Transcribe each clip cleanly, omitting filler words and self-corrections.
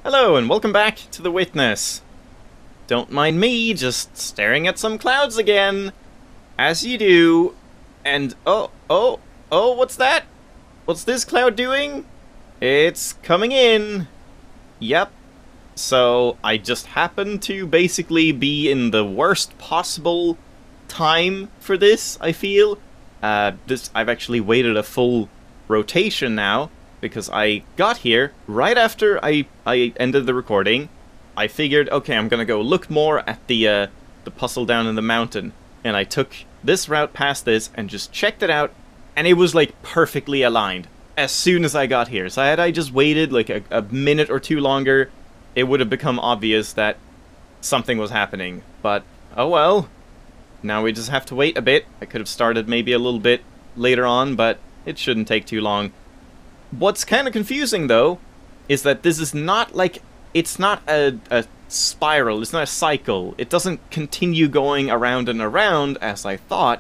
Hello and welcome back to The Witness. Don't mind me, just staring at some clouds again. As you do. And oh, what's that? What's this cloud doing? It's coming in. Yep. So I just happened to basically be in the worst possible time for this, I feel. I've actually waited a full rotation now, because I got here right after I ended the recording. I figured, okay, I'm gonna go look more at the puzzle down in the mountain, and I took this route past this and just checked it out, and it was like perfectly aligned as soon as I got here. So had I just waited like a minute or two longer, it would have become obvious that something was happening. But oh well, now we just have to wait a bit. I could have started maybe a little bit later on, but it shouldn't take too long. What's kind of confusing, though, is that this is not like, it's not a spiral, it's not a cycle. It doesn't continue going around and around as I thought.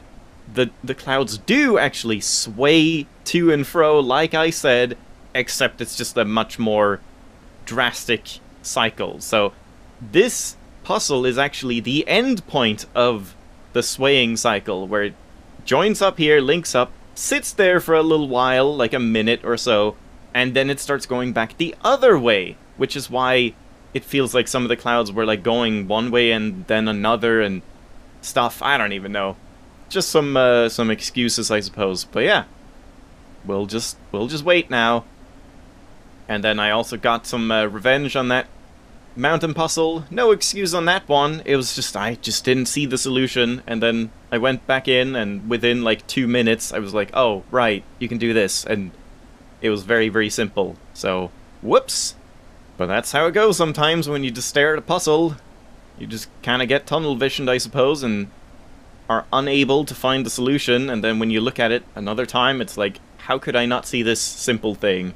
The clouds do actually sway to and fro, like I said, except it's just a much more drastic cycle. So this puzzle is actually the end point of the swaying cycle, where it joins up here, links up, sits there for a little while, like a minute or so, and then it starts going back the other way, which is why it feels like some of the clouds were like going one way and then another and stuff. I don't even know. Just some excuses, I suppose. But yeah, we'll just wait now. And then I also got some revenge on that mountain puzzle. No excuse on that one. It was just, I just didn't see the solution, and then I went back in, and within like 2 minutes I was like, oh right, you can do this, and it was very, very simple. So whoops. But that's how it goes sometimes when you just stare at a puzzle. You just kind of get tunnel visioned, I suppose, and are unable to find the solution, and then when you look at it another time, it's like, how could I not see this simple thing?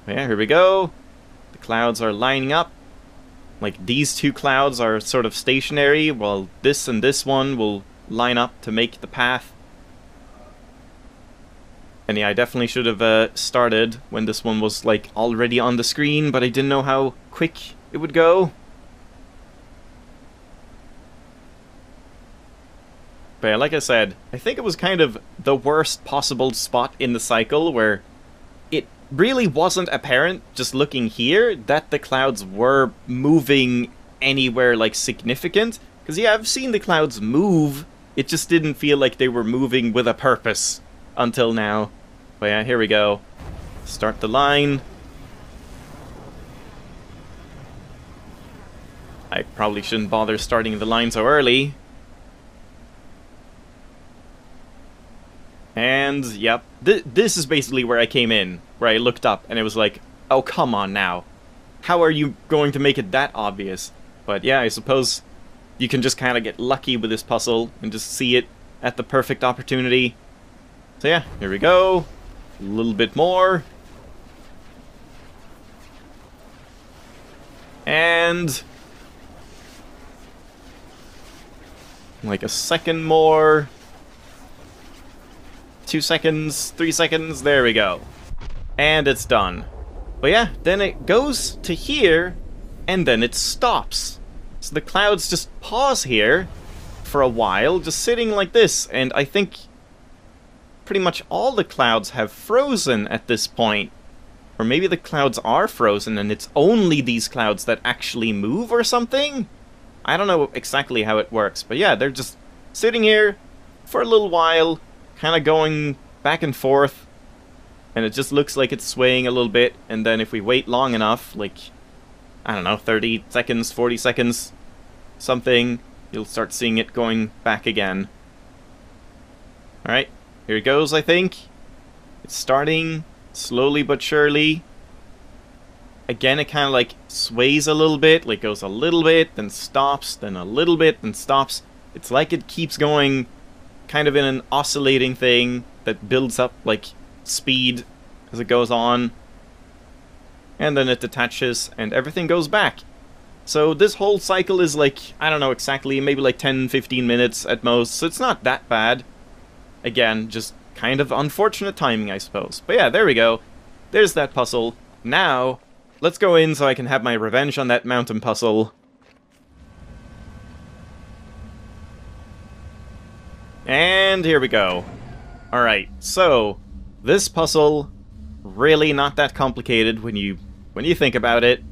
Yeah, here we go. The clouds are lining up. Like, these two clouds are sort of stationary, while this and this one will line up to make the path. And yeah, I definitely should have started when this one was, like, already on the screen, but I didn't know how quick it would go. But yeah, like I said, I think it was kind of the worst possible spot in the cycle, where it really wasn't apparent, just looking here, that the clouds were moving anywhere, like, significant. Because, yeah, I've seen the clouds move, it just didn't feel like they were moving with a purpose until now. But yeah, here we go. Start the line. I probably shouldn't bother starting the line so early. And, yep, this is basically where I came in, where I looked up, and it was like, oh, come on now. How are you going to make it that obvious? But yeah, I suppose you can just kind of get lucky with this puzzle, and just see it at the perfect opportunity. So yeah, here we go. A little bit more. And like a second more. 2 seconds, 3 seconds, there we go. And it's done. But yeah, then it goes to here, and then it stops. So the clouds just pause here for a while, just sitting like this, and I think pretty much all the clouds have frozen at this point. Or maybe the clouds are frozen, and it's only these clouds that actually move or something? I don't know exactly how it works, but yeah, they're just sitting here for a little while, kind of going back and forth, and it just looks like it's swaying a little bit, and then if we wait long enough, like, I don't know, 30 seconds, 40 seconds, something, you'll start seeing it going back again. Alright, here it goes, I think. It's starting, slowly but surely. Again, it kind of like sways a little bit, like goes a little bit, then stops, then a little bit, then stops. It's like it keeps going kind of in an oscillating thing that builds up, like, speed as it goes on. And then it detaches, and everything goes back. So this whole cycle is like, I don't know exactly, maybe like 10-15 minutes at most, so it's not that bad. Again, just kind of unfortunate timing, I suppose. But yeah, there we go. There's that puzzle. Now, let's go in so I can have my revenge on that mountain puzzle. And here we go. Alright, so this puzzle, really not that complicated when you think about it.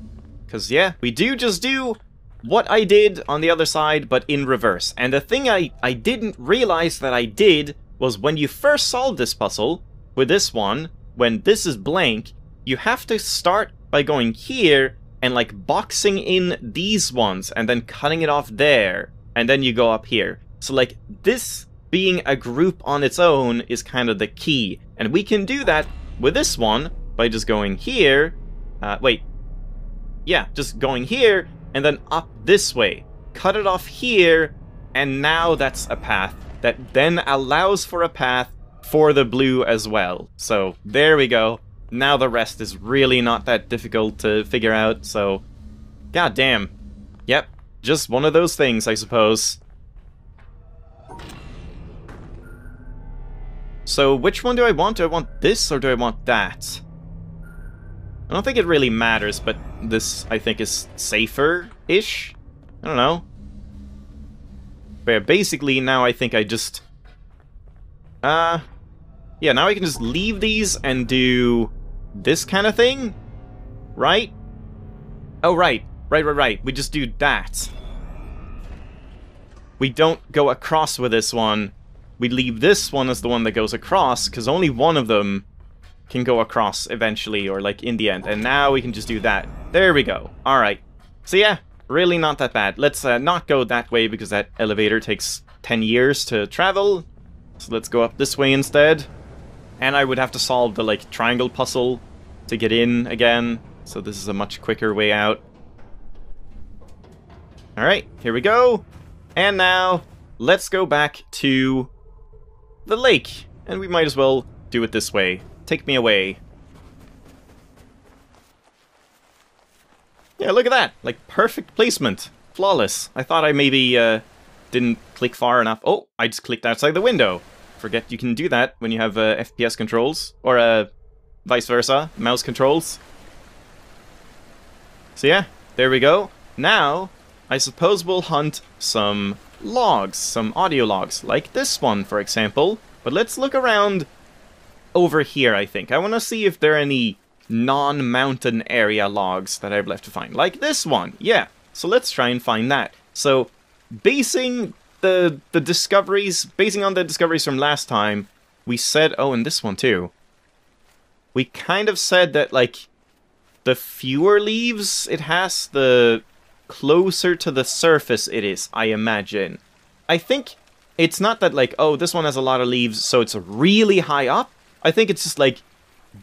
Because yeah, we just do what I did on the other side, but in reverse. And the thing I didn't realize that I did was when you first solve this puzzle, with this one, when this is blank, you have to start by going here and like boxing in these ones and then cutting it off there. And then you go up here. So like this being a group on its own is kind of the key. And we can do that with this one by just going here. Just going here and then up this way. Cut it off here, and now that's a path that then allows for a path for the blue as well. So there we go. Now the rest is really not that difficult to figure out, so god damn. Yep, just one of those things, I suppose. So which one do I want? Do I want this or do I want that? I don't think it really matters, but this, I think, is safer-ish? I don't know. But basically, now I think I just... yeah, now I can just leave these and do this kind of thing? Right? Oh, right. Right. We just do that. We don't go across with this one. We leave this one as the one that goes across, because only one of them can go across eventually, or like in the end. And now we can just do that. There we go. Alright. So yeah, really not that bad. Let's not go that way, because that elevator takes 10 years to travel. So let's go up this way instead. And I would have to solve the like triangle puzzle to get in again. So this is a much quicker way out. Alright, here we go. And now, let's go back to the lake. And we might as well do it this way. Take me away. Yeah, look at that. Like, perfect placement. Flawless. I thought I maybe didn't click far enough. Oh, I just clicked outside the window. Forget you can do that when you have FPS controls. Or vice versa, mouse controls. So yeah, there we go. Now, I suppose we'll hunt some logs, some audio logs, like this one, for example. But let's look around over here, I think. I want to see if there are any non-mountain area logs that I've left to find. Like this one, yeah. So let's try and find that. So, basing on the discoveries from last time, we said, oh, and this one too. We kind of said that, like, the fewer leaves it has, the closer to the surface it is, I imagine. I think it's not that, like, oh, this one has a lot of leaves, so it's really high up. I think it's just, like,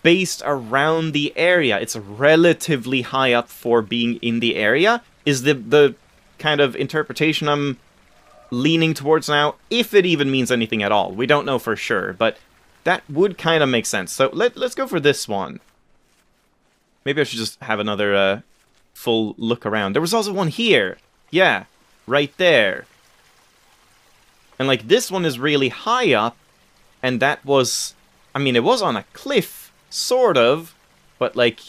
based around the area. It's relatively high up for being in the area, is the kind of interpretation I'm leaning towards now, if it even means anything at all. We don't know for sure, but that would kind of make sense. So let's go for this one. Maybe I should just have another full look around. There was also one here. Yeah, right there. And, like, this one is really high up, and that was... I mean, it was on a cliff, sort of, but, like,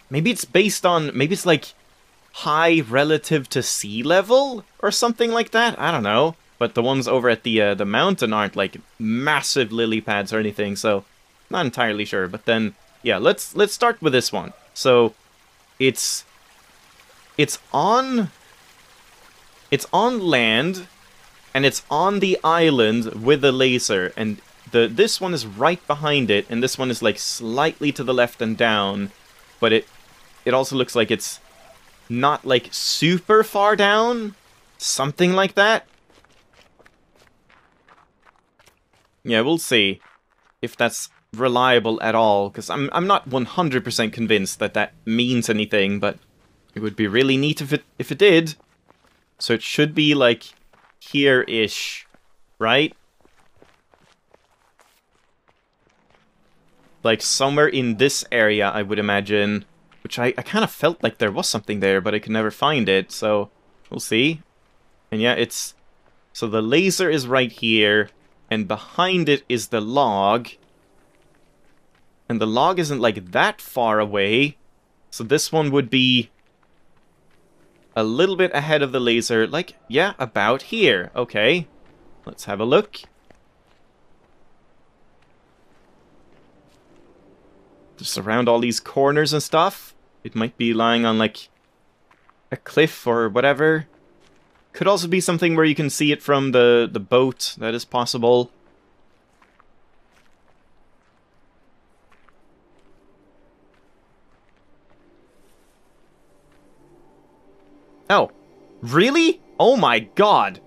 maybe it's based on... Maybe it's, like, high relative to sea level, or something like that? I don't know. But the ones over at the mountain aren't, like, massive lily pads or anything, so... Not entirely sure, but then... Yeah, let's start with this one. So, it's on land, and it's on the island with the laser, and this one is right behind it, and this one is like slightly to the left and down, but it also looks like it's not like super far down, something like that. Yeah, we'll see if that's reliable at all, because I'm not 100% convinced that that means anything, but it would be really neat if it did. So it should be like here-ish, right? Like somewhere in this area, I would imagine, which I kind of felt like there was something there, but I could never find it, so we'll see. And yeah, it's... So the laser is right here, and behind it is the log. And the log isn't like that far away. So this one would be a little bit ahead of the laser, like, yeah, about here. Okay, let's have a look. Just around all these corners and stuff. It might be lying on, like, a cliff or whatever. Could also be something where you can see it from the boat. That is possible. Oh, really? Oh my god!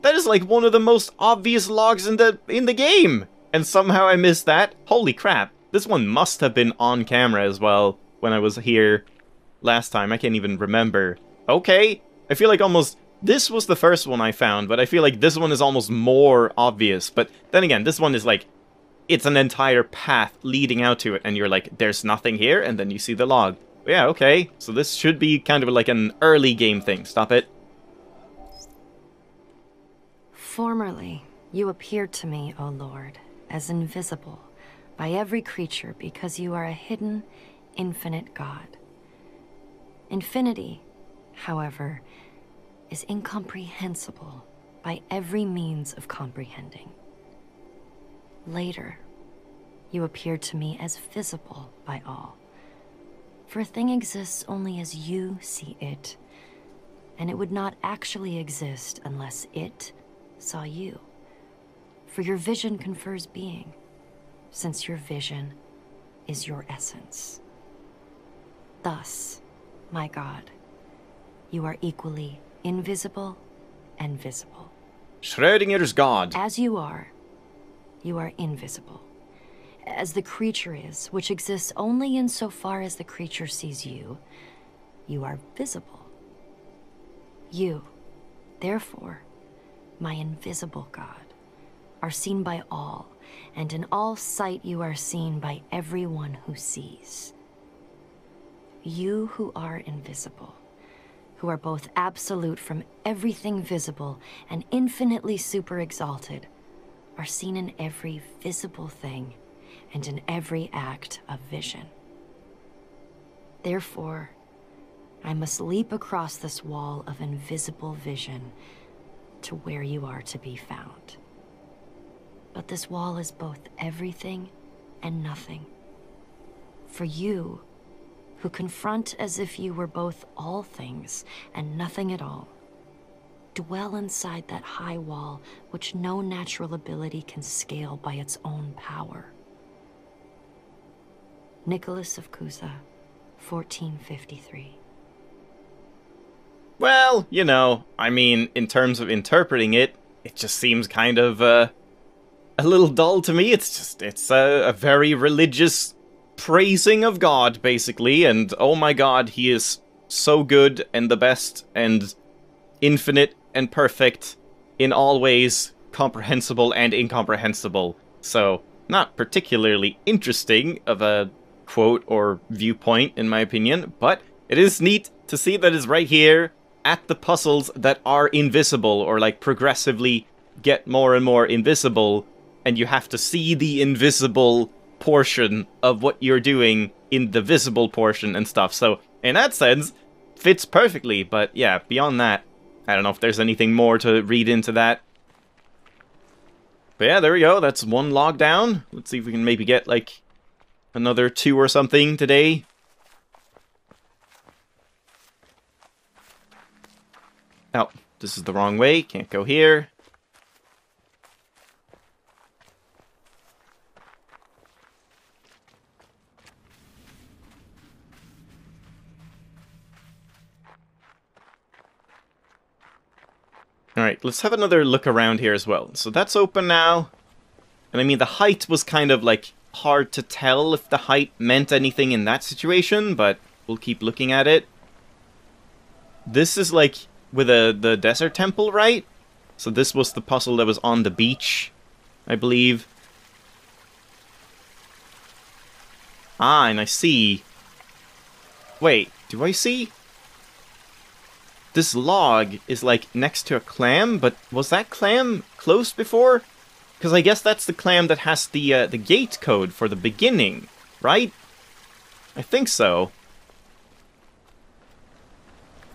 That is like one of the most obvious logs in the game! And somehow I missed that? Holy crap. This one must have been on camera as well when I was here last time. I can't even remember. Okay, I feel like almost... This was the first one I found, but I feel like this one is almost more obvious. But then again, this one is like... It's an entire path leading out to it, and you're like, there's nothing here, and then you see the log. Yeah, okay, so this should be kind of like an early game thing. Stop it. Formerly, you appeared to me, O Lord, as invisible by every creature because you are a hidden, infinite God. Infinity, however, is incomprehensible by every means of comprehending. Later, you appeared to me as visible by all. For a thing exists only as you see it, and it would not actually exist unless it saw you. For your vision confers being, since your vision is your essence. Thus, my God, you are equally invisible and visible. Schrödinger's God. As you are invisible. As the creature is, which exists only insofar as the creature sees you, you are visible. You, therefore, my invisible God, are seen by all, and in all sight you are seen by everyone who sees. You who are invisible, who are both absolute from everything visible and infinitely super exalted, are seen in every visible thing and in every act of vision. Therefore, I must leap across this wall of invisible vision to where you are to be found. But this wall is both everything and nothing. For you, who confront as if you were both all things and nothing at all, dwell inside that high wall which no natural ability can scale by its own power. Nicholas of Cusa, 1453. Well, you know, I mean, in terms of interpreting it, it just seems kind of, a little dull to me. It's a very religious praising of God, basically, and oh my god, he is so good and the best and infinite and perfect in all ways, comprehensible and incomprehensible. So, not particularly interesting of a quote or viewpoint, in my opinion, but it is neat to see that it's right here at the puzzles that are invisible, or like progressively get more and more invisible, and you have to see the invisible portion of what you're doing in the visible portion and stuff. So, in that sense, fits perfectly, but yeah, beyond that, I don't know if there's anything more to read into that. But yeah, there we go, that's one log down. Let's see if we can maybe get, like, another 2 or something today. Oh, this is the wrong way, can't go here. Alright, let's have another look around here as well. So that's open now. And I mean, the height was kind of, like, hard to tell if the height meant anything in that situation, but we'll keep looking at it. This is, like, with the desert temple, right? So this was the puzzle that was on the beach, I believe. Ah, and I see... Wait, do I see? This log is, like, next to a clam, but was that clam closed before? Because I guess that's the clam that has the gate code for the beginning, right? I think so.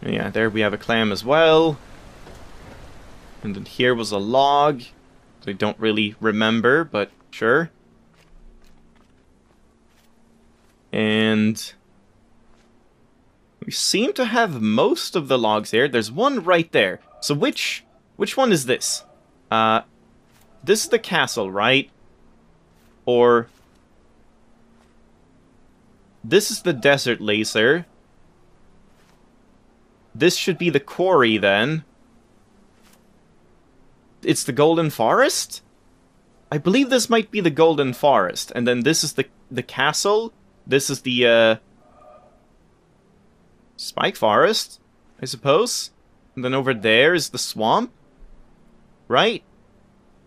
Yeah, there we have a clam as well. And then here was a log that I don't really remember, but sure. And we seem to have most of the logs here. There's one right there. So which one is this? This is the castle, right? Or this is the desert laser. This should be the quarry then. It's the Golden Forest? I believe this might be the Golden Forest. And then this is the castle. This is the Spike Forest, I suppose. And then over there is the swamp. Right?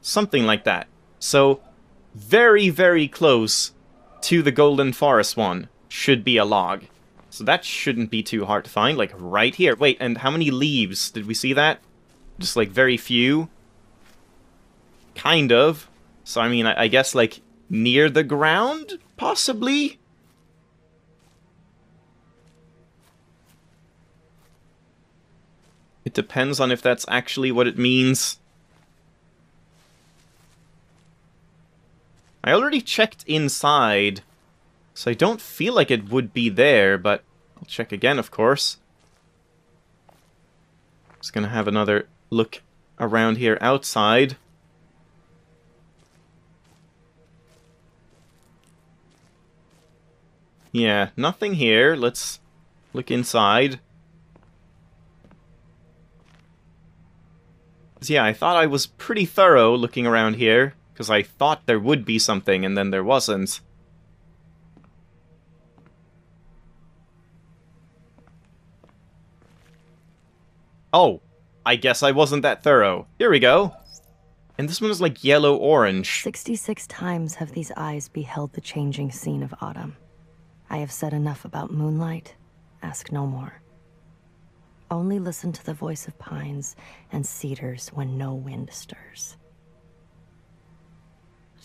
Something like that. So, very, very close to the Golden Forest one should be a log. So that shouldn't be too hard to find, like right here. Wait, and how many leaves? Did we see that? Just like very few? Kind of. So I mean, I guess like near the ground, possibly? It depends on if that's actually what it means. I already checked inside, so I don't feel like it would be there, but I'll check again, of course. Just gonna have another look around here outside. Yeah, nothing here. Let's look inside. So yeah, I thought I was pretty thorough looking around here, because I thought there would be something, and then there wasn't. Oh, I guess I wasn't that thorough. Here we go. And this one is like yellow-orange. 66 times have these eyes beheld the changing scene of autumn. I have said enough about moonlight. Ask no more. Only listen to the voice of pines and cedars when no wind stirs.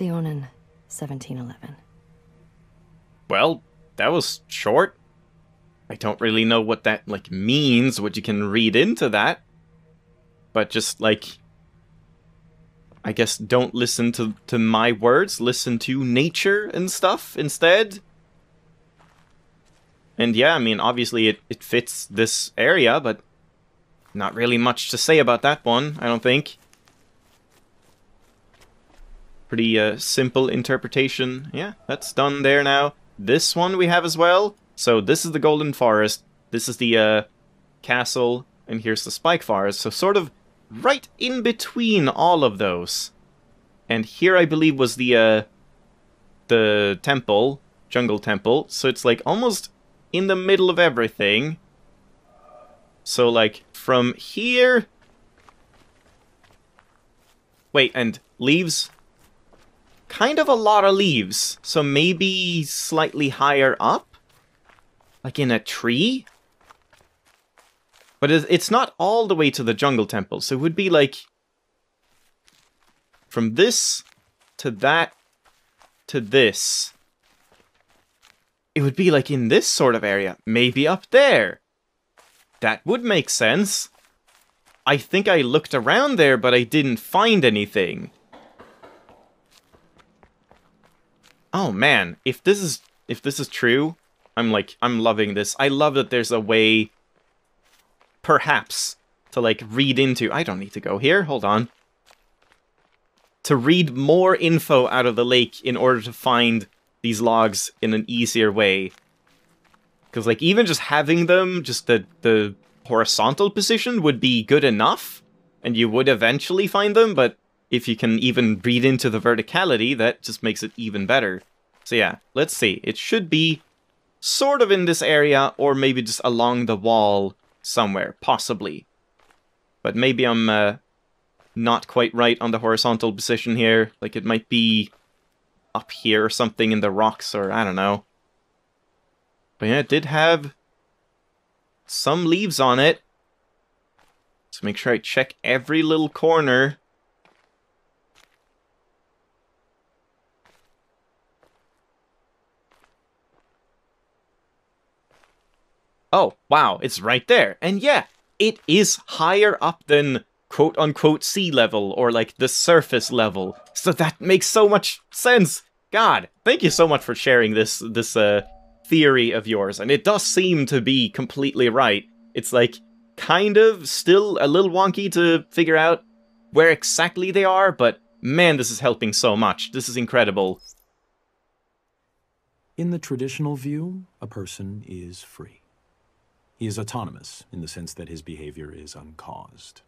Leonin, 1711. Well, that was short. I don't really know what that, like, means, what you can read into that. But just, like, I guess don't listen to my words, listen to nature and stuff instead. And yeah, I mean, obviously it fits this area, but not really much to say about that one, I don't think. Pretty simple interpretation. Yeah, that's done there now. This one we have as well. So this is the Golden Forest, this is the castle, and here's the Spike Forest. So sort of right in between all of those. And here I believe was the temple, Jungle Temple. So it's like almost in the middle of everything. So like from here... Wait, and leaves? Kind of a lot of leaves. So maybe slightly higher up? Like in a tree? But it's not all the way to the Jungle Temple, so it would be like... from this to that to this. It would be like in this sort of area. Maybe up there. That would make sense. I think I looked around there, but I didn't find anything. Oh man, if this is true, I'm loving this. I love that there's a way, perhaps, to like read into... I don't need to go here, hold on. To read more info out of the lake in order to find these logs in an easier way. Because like even just having them, just the horizontal position would be good enough, and you would eventually find them, but if you can even read into the verticality, that just makes it even better. So yeah, let's see. It should be sort of in this area, or maybe just along the wall somewhere, possibly. But maybe I'm not quite right on the horizontal position here. Like it might be up here or something in the rocks, or I don't know. But yeah, it did have some leaves on it. So make sure I check every little corner. Oh, wow, it's right there. And yeah, it is higher up than quote-unquote sea level, or like the surface level. So that makes so much sense. God, thank you so much for sharing this theory of yours. And it does seem to be completely right. It's like, kind of still a little wonky to figure out where exactly they are, but man, this is helping so much. This is incredible. In the traditional view, a person is free. He is autonomous in the sense that his behavior is uncaused.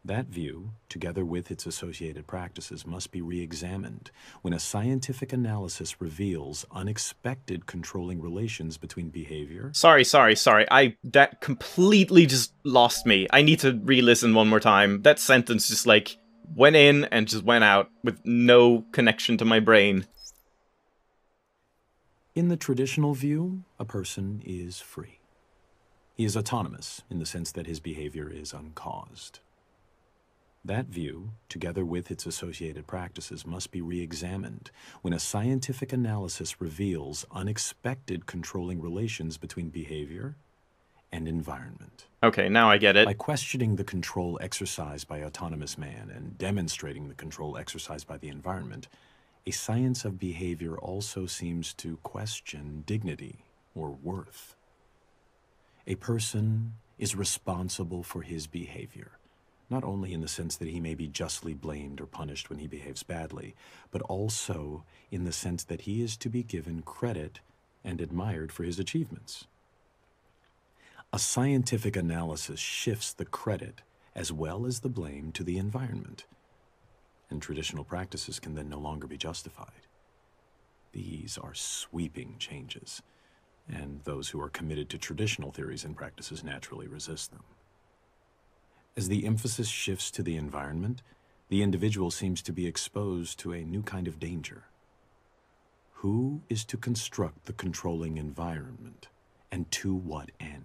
That view, together with its associated practices, must be re-examined when a scientific analysis reveals unexpected controlling relations between behavior... Sorry. That completely just lost me. I need to re-listen one more time. That sentence just, like, went in and just went out with no connection to my brain. In the traditional view, a person is free. He is autonomous in the sense that his behavior is uncaused. That view, together with its associated practices, must be re-examined when a scientific analysis reveals unexpected controlling relations between behavior and environment. Okay, now I get it. By questioning the control exercised by autonomous man and demonstrating the control exercised by the environment, a science of behavior also seems to question dignity or worth. A person is responsible for his behavior, not only in the sense that he may be justly blamed or punished when he behaves badly, but also in the sense that he is to be given credit and admired for his achievements. A scientific analysis shifts the credit as well as the blame to the environment, and traditional practices can then no longer be justified. These are sweeping changes, and those who are committed to traditional theories and practices naturally resist them. As the emphasis shifts to the environment, the individual seems to be exposed to a new kind of danger. Who is to construct the controlling environment, and to what end?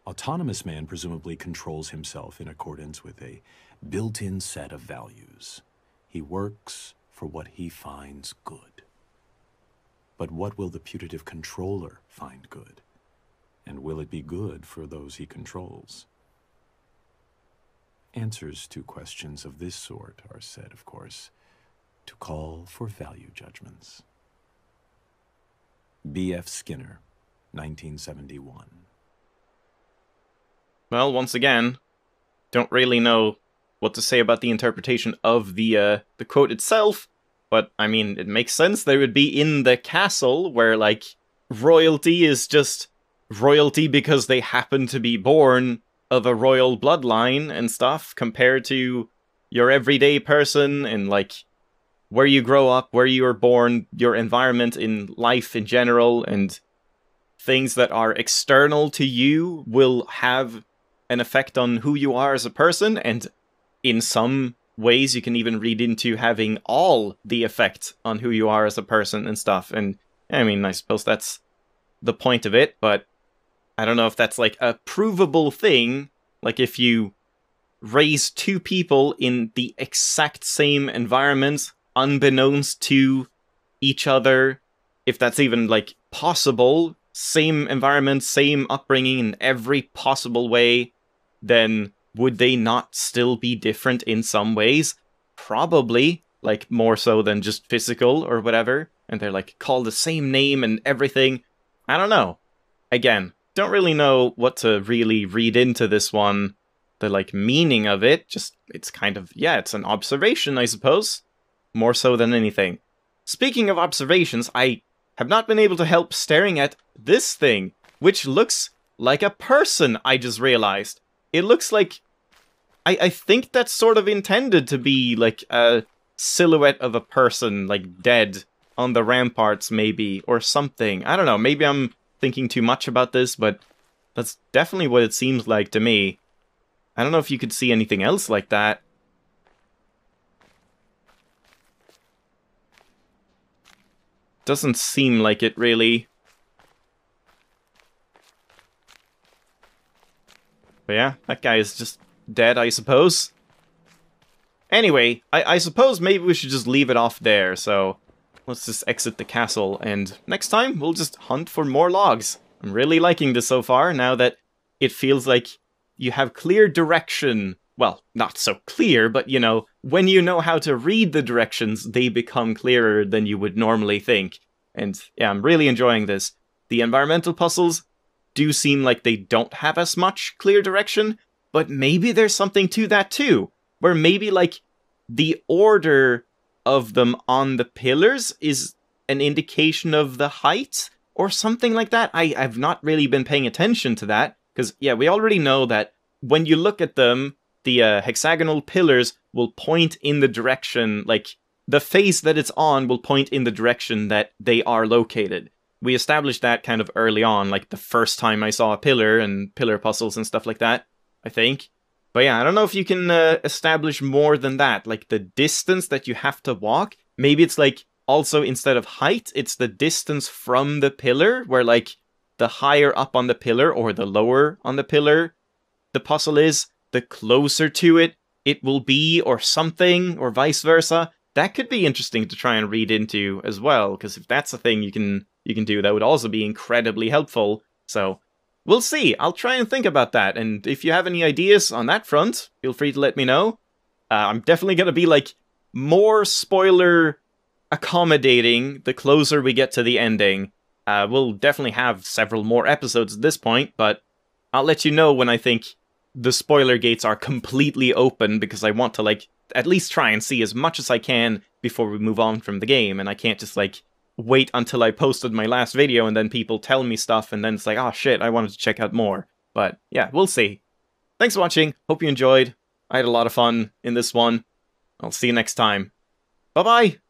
Autonomous man presumably controls himself in accordance with a built-in set of values. He works for what he finds good. But what will the putative controller find good? And will it be good for those he controls? Answers to questions of this sort are said, of course, to call for value judgments. B.F. Skinner, 1971. Well, once again, don't really know what to say about the interpretation of the quote itself, but, I mean, it makes sense. They would be in the castle, where, like, royalty is just royalty because they happen to be born of a royal bloodline and stuff, compared to your everyday person and, like, where you grow up, where you were born, your environment in life in general, and things that are external to you will have an effect on who you are as a person, and in some ways you can even read into having all the effect on who you are as a person and stuff. And, I mean, I suppose that's the point of it, but I don't know if that's, like, a provable thing. Like, if you raise two people in the exact same environment, unbeknownst to each other, if that's even, like, possible, same environment, same upbringing in every possible way, then would they not still be different in some ways? Probably, like, more so than just physical or whatever, and they're, like, called the same name and everything. I don't know. Again, don't really know what to really read into this one, the, like, meaning of it. Just, it's kind of, yeah, it's an observation, I suppose, more so than anything. Speaking of observations, I have not been able to help staring at this thing, which looks like a person, I just realized. It looks like, I think that's sort of intended to be, like, a silhouette of a person, like, dead on the ramparts, maybe, or something. I don't know, maybe I'm thinking too much about this, but that's definitely what it seems like to me. I don't know if you could see anything else like that. Doesn't seem like it, really. But yeah, that guy is just dead, I suppose. Anyway, I suppose maybe we should just leave it off there, so let's just exit the castle, and next time we'll just hunt for more logs. I'm really liking this so far, now that it feels like you have clear direction. Well, not so clear, but you know, when you know how to read the directions, they become clearer than you would normally think. And yeah, I'm really enjoying this. The environmental puzzles do seem like they don't have as much clear direction, but maybe there's something to that too, where maybe like the order of them on the pillars is an indication of the height or something like that. I've not really been paying attention to that, because yeah, we already know that when you look at them, the hexagonal pillars will point in the direction, like the face that it's on will point in the direction that they are located. We established that kind of early on, like the first time I saw a pillar and pillar puzzles and stuff like that, I think. But yeah, I don't know if you can establish more than that, like the distance that you have to walk. Maybe it's like, also instead of height, it's the distance from the pillar, where like the higher up on the pillar or the lower on the pillar the puzzle is, the closer to it will be, or something, or vice versa. That could be interesting to try and read into as well, because if that's a thing you can do, that would also be incredibly helpful. So we'll see. I'll try and think about that, and if you have any ideas on that front, feel free to let me know. I'm definitely going to be like more spoiler accommodating the closer we get to the ending. We'll definitely have several more episodes at this point, but I'll let you know when I think the spoiler gates are completely open, because I want to like at least try and see as much as I can before we move on from the game, and I can't just like wait until I posted my last video and then people tell me stuff and then it's like, oh shit, I wanted to check out more. But yeah, we'll see. Thanks for watching, hope you enjoyed. I had a lot of fun in this one. I'll see you next time. Bye bye!